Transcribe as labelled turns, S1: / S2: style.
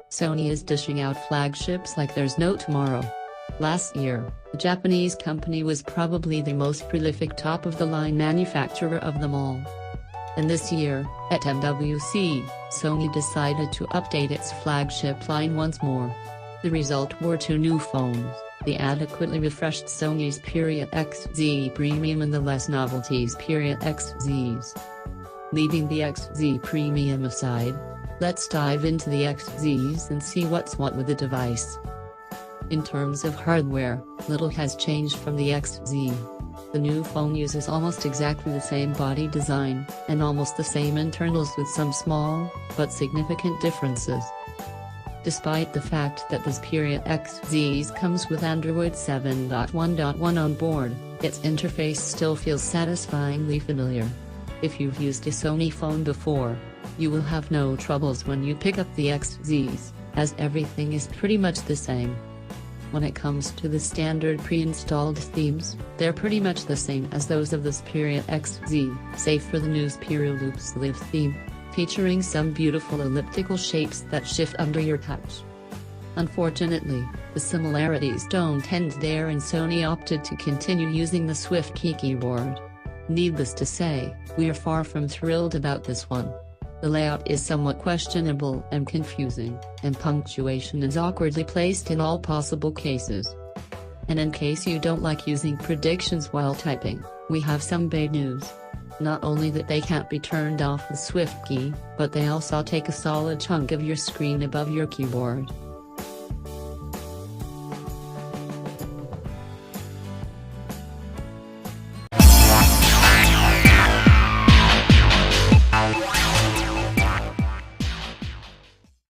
S1: Sony is dishing out flagships like there's no tomorrow. Last year, the Japanese company was probably the most prolific top-of-the-line manufacturer of them all. And this year, at MWC, Sony decided to update its flagship line once more. The result were two new phones, the adequately refreshed Sony Xperia XZ Premium and the less novelty Xperia XZS. Leaving the XZ Premium aside, let's dive into the XZs and see what's what with the device. In terms of hardware, little has changed from the XZ. The new phone uses almost exactly the same body design, and almost the same internals with some small, but significant differences. Despite the fact that the Xperia XZS comes with Android 7.1.1 on board, its interface still feels satisfyingly familiar. If you've used a Sony phone before, you will have no troubles when you pick up the XZs, as everything is pretty much the same. When it comes to the standard pre-installed themes, they're pretty much the same as those of the Xperia XZ, save for the new Xperia Loops Live theme, featuring some beautiful elliptical shapes that shift under your touch. Unfortunately, the similarities don't end there, and Sony opted to continue using the SwiftKey keyboard. Needless to say, we are far from thrilled about this one. The layout is somewhat questionable and confusing, and punctuation is awkwardly placed in all possible cases. And in case you don't like using predictions while typing, we have some bad news. Not only that they can't be turned off with SwiftKey, but they also take a solid chunk of your screen above your keyboard.